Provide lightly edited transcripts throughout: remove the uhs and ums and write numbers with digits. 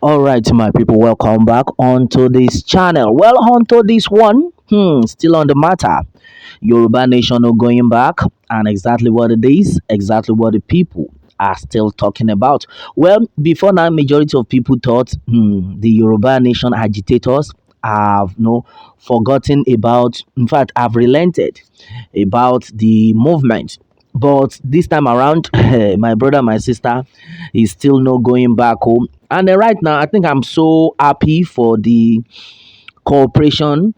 All right, my people, welcome back onto this channel. Well, onto this one, still on the matter. Yoruba Nation are going back, and exactly what it is, exactly what the people are still talking about. Well, before now, majority of people thought the Yoruba Nation agitators have no forgotten about, in fact, have relented about the movement. But this time around, my brother, my sister is still not going back home. And right now, I think I'm so happy for the cooperation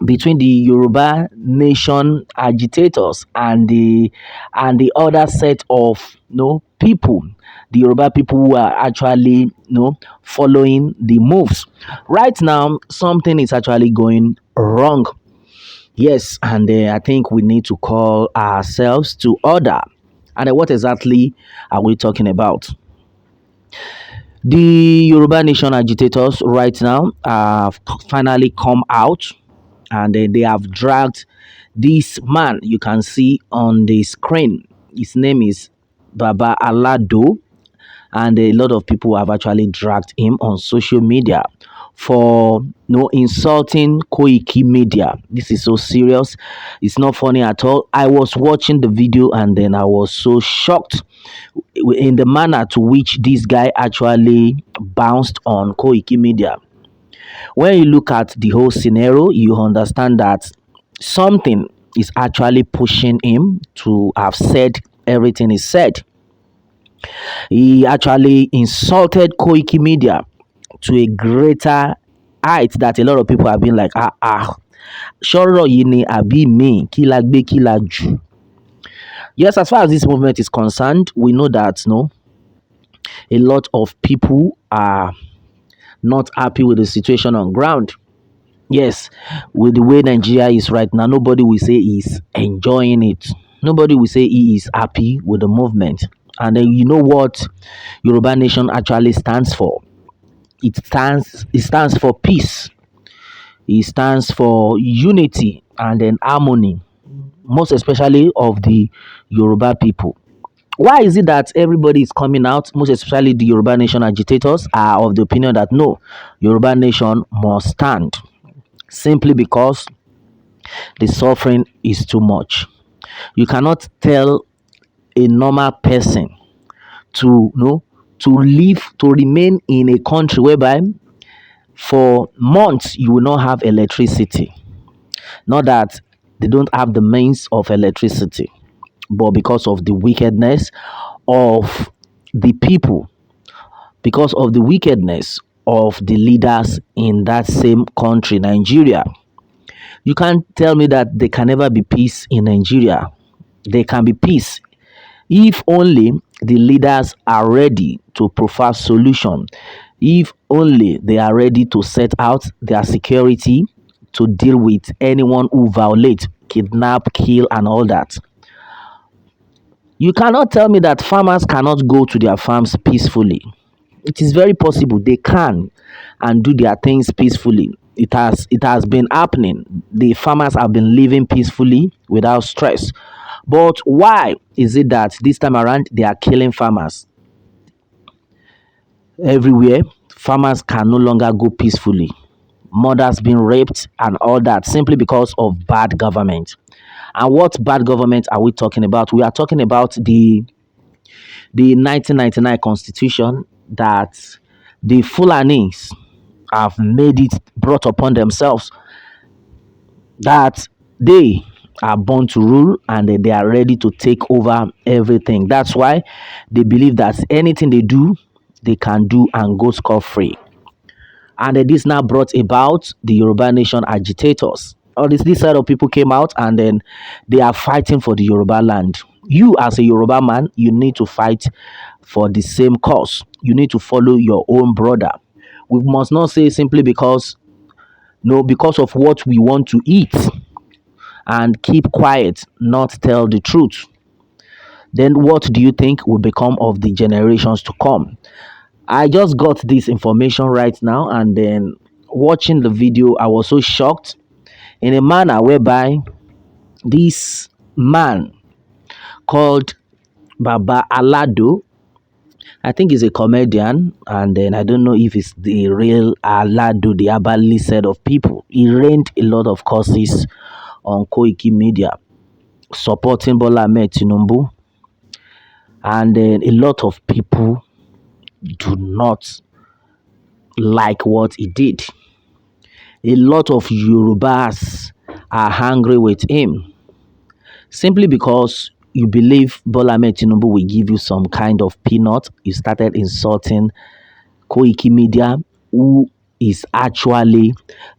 between the Yoruba nation agitators and the other set of people, the Yoruba people who are actually following the moves. Right now, something is actually going wrong. Yes, and I think we need to call ourselves to order. And what exactly are we talking about? The Yoruba Nation agitators right now have finally come out, and they have dragged this man you can see on the screen. His name is Alado, and a lot of people have actually dragged him on social media for insulting Koiki media. This is so serious. It's not funny at all. I was watching the video and then I was so shocked in the manner to which this guy actually bounced on Koiki media. When you look at the whole scenario, you understand that something is actually pushing him to have said everything he said. He actually insulted Koiki Media to a greater height that a lot of people have been like, ṣọ́rọ̀ yìí ni àbí mi kí la gbé kí la jù. Yes, as far as this movement is concerned, we know that a lot of people are not happy with the situation on ground. Yes, with the way Nigeria is right now, nobody will say he's enjoying it. Nobody will say he is happy with the movement. And then you know what Yoruba Nation actually stands for? It stands for peace. It stands for unity and then harmony, most especially of the Yoruba people. Why is it that everybody is coming out, most especially the Yoruba Nation agitators, are of the opinion that no, Yoruba Nation must stand? Simply because the suffering is too much. You cannot tell a normal person to to remain in a country whereby for months you will not have electricity. Not that they don't have the means of electricity, but because of the wickedness of the people, because of the wickedness of the leaders in that same country, Nigeria. You can't tell me that there can never be peace in Nigeria. There can be peace if only the leaders are ready to provide solution, if only they are ready to set out their security to deal with anyone who violate, kidnap, kill, and all that. You cannot tell me that farmers cannot go to their farms peacefully. It is very possible they can and do their things peacefully. It has been happening. The farmers have been living peacefully without stress. But why is it that this time around they are killing farmers everywhere? Farmers can no longer go peacefully. Mothers being raped and all that simply because of bad government. And what bad government are we talking about? We are talking about the 1999 constitution that the Fulanis have made it brought upon themselves, that they are born to rule and they are ready to take over everything. That's why they believe that anything they do, they can do and go scot-free. And this now brought about the Yoruba Nation agitators. All this set of people came out and then they are fighting for the Yoruba land. You, as a Yoruba man, you need to fight for the same cause. You need to follow your own brother. We must not say simply because no, because of what we want to eat and keep quiet, not tell the truth. Then what do you think will become of the generations to come? I just got this information right now, and then watching the video, I was so shocked in a manner whereby this man called Alado, I think he's a comedian, and then I don't know if it's the real Alado, the Abali set of people. He rained a lot of courses on Koiki Media supporting Bola Ahmed Tinubu, and then a lot of people do not like what he did. A lot of Yorubas are angry with him simply because you believe Bola Ahmed Tinubu will give you some kind of peanut. You started insulting Koiki Media, who is actually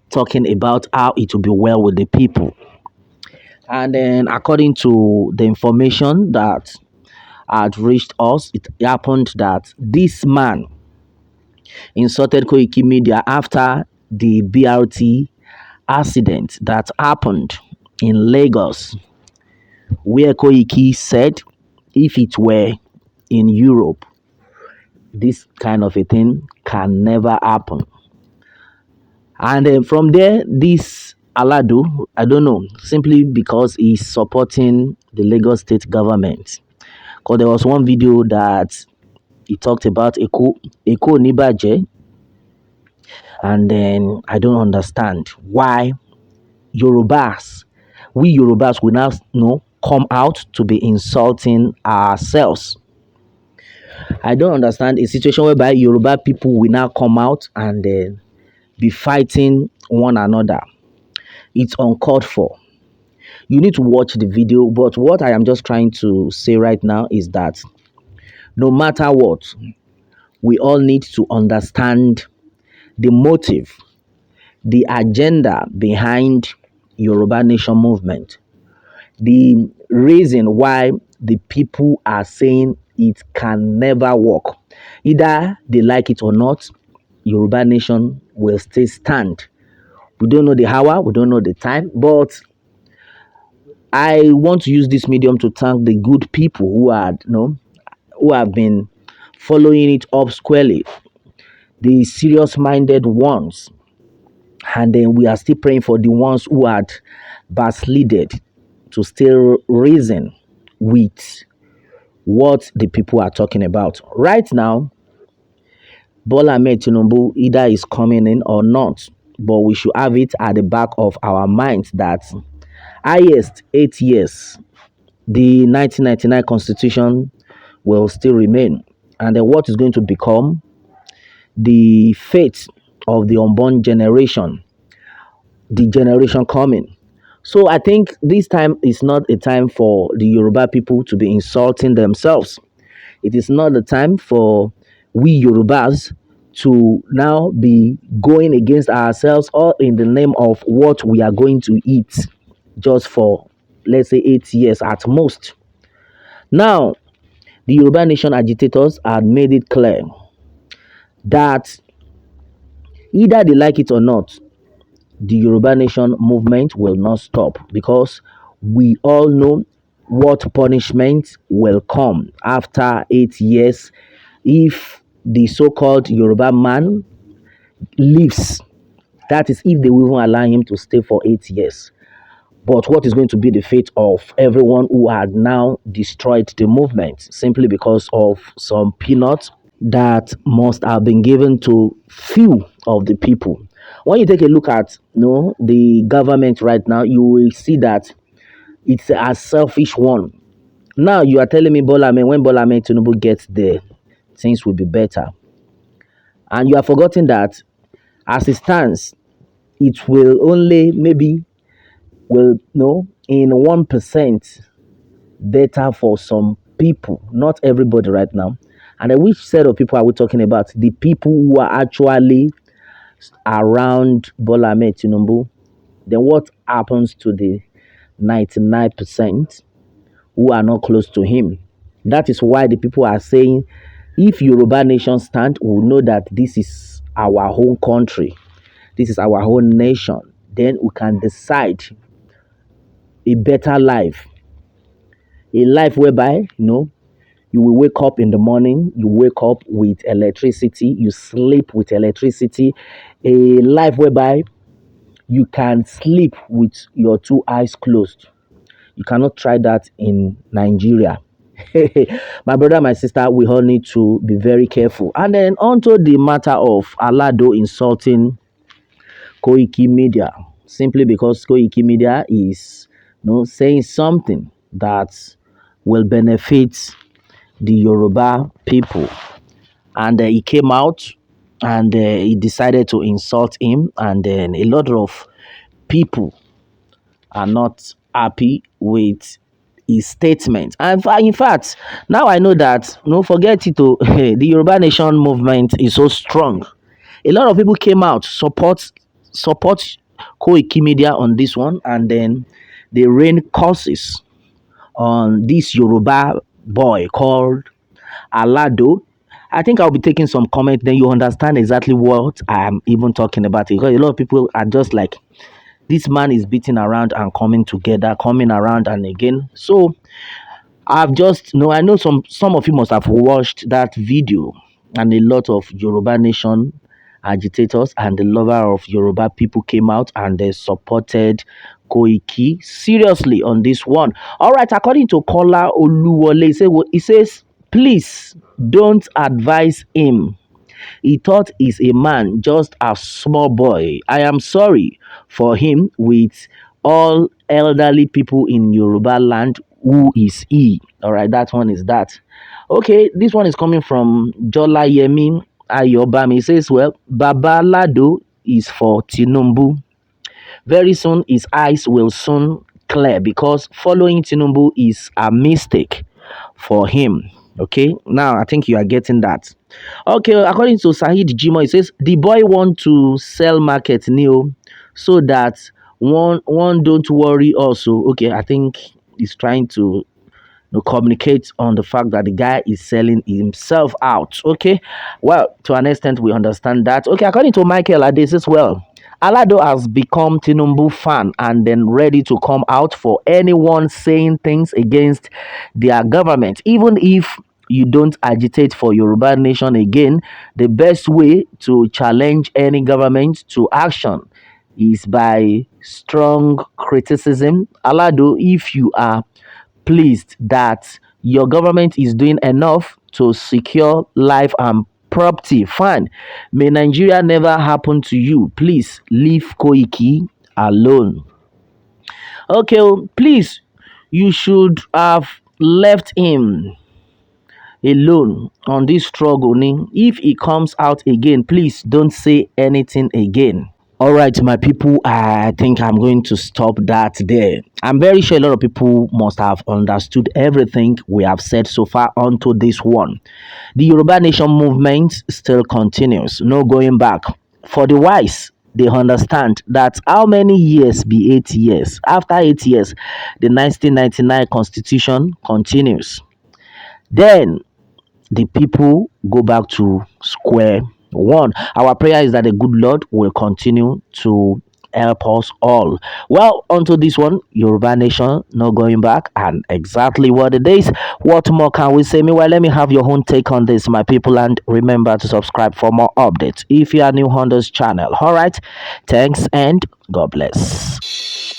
talking about how it will be well with the people. And then, according to the information that had reached us, it happened that this man insulted Koiki Media after the BRT accident that happened in Lagos, where Koiki said if it were in Europe, this kind of a thing can never happen. And from there, this Alado, I don't know, simply because he's supporting the Lagos state government. Because there was one video that he talked about Eko Nibaje, and then I don't understand why Yorubas, we Yorubas will now come out to be insulting ourselves. I don't understand a situation whereby Yoruba people will now come out and be fighting one another. It's uncalled for. You need to watch the video, but what I am just trying to say right now is that no matter what, we all need to understand the motive, the agenda behind Yoruba Nation movement, the reason why the people are saying it can never work. Either they like it or not, Yoruba Nation will still stand. We don't know the hour, we don't know the time, but I want to use this medium to thank the good people who had, who have been following it up squarely, the serious-minded ones, and then we are still praying for the ones who had backslided to still reason with what the people are talking about. Right now, Bola Ahmed Tinubu either is coming in or not, but we should have it at the back of our minds that highest 8 years, the 1999 constitution will still remain. And then what is going to become the fate of the unborn generation, the generation coming. So I think this time is not a time for the Yoruba people to be insulting themselves. It is not the time for we Yorubas to now be going against ourselves or in the name of what we are going to eat just for, let's say, 8 years at most. Now, the Yoruba Nation agitators had made it clear that either they like it or not, the Yoruba Nation movement will not stop because we all know what punishment will come after 8 years if the so-called Yoruba man leaves. That is, if they will even allow him to stay for 8 years. But what is going to be the fate of everyone who had now destroyed the movement simply because of some peanuts that must have been given to few of the people? When you take a look at the government right now, you will see that it's a selfish one. Now you are telling me when Bola Ahmed Tinubu gets there, things will be better. And you are forgetting that as it stands, it will only maybe will in 1% better for some people, not everybody right now. And then which set of people are we talking about? The people who are actually around Bola Ahmed Tinubu. Then what happens to the 99% who are not close to him? That is why the people are saying, if Yoruba Nation stand, we will know that this is our home country, this is our own nation. Then we can decide a better life, a life whereby you will wake up in the morning, you wake up with electricity, you sleep with electricity, a life whereby you can sleep with your two eyes closed. You cannot try that in Nigeria. My brother, my sister, we all need to be very careful. And then onto the matter of Alado insulting Koiki Media, simply because Koiki Media is, saying something that will benefit the Yoruba people. And he came out and he decided to insult him. And then a lot of people are not happy with his statement. And in fact, now I know that, no, forget it, oh, the Yoruba Nation movement is so strong. A lot of people came out support Koiki Media on this one, and then they rain curses on this Yoruba boy called Alado. I think I'll be taking some comment, then you understand exactly what I'm even talking about. Because a lot of people are just like, this man is beating around and coming together, coming around and again. So I've just, I know some of you must have watched that video, and a lot of Yoruba Nation agitators and the lover of Yoruba people came out and they supported Koiki seriously on this one. All right, according to Kola Oluwole, he says, please don't advise him. He thought he's a man, just a small boy. I am sorry for him with all elderly people in Yoruba land. Who is he? All right, that one is that. Okay, this one is coming from Jola Yemi Ayobami. He says, well, Babalado is for Tinubu. Very soon, his eyes will soon clear because following Tinubu is a mistake for him. Okay, now I think you are getting that. Okay, according to Sahid Jimo, it says the boy want to sell market new so that one don't worry also. Okay, I think he's trying to communicate on the fact that the guy is selling himself out. Okay, well, to an extent, we understand that. Okay, according to Michael Ades as well, Alado has become Tinubu fan and then ready to come out for anyone saying things against their government. Even if you don't agitate for Yoruba nation again, the best way to challenge any government to action is by strong criticism. Alado, if you are pleased that your government is doing enough to secure life and property, fine. May Nigeria never happen to you. Please leave Koiki alone. Okay, please, you should have left him alone on this struggle. If he comes out again, please don't say anything again. All right, my people, I think I'm going to stop that there. I'm very sure a lot of people must have understood everything we have said so far onto this one. The Yoruba Nation movement still continues, no going back. For the wise, they understand that how many years be 8 years? After 8 years, the 1999 constitution continues. Then the people go back to square one. Our prayer is that the good Lord will continue to help us all. Well, onto this one, Yoruba Nation, no going back, and exactly what it is. What more can we say? Meanwhile, let me have your own take on this, my people, and remember to subscribe for more updates if you are new on this channel. All right, thanks and God bless.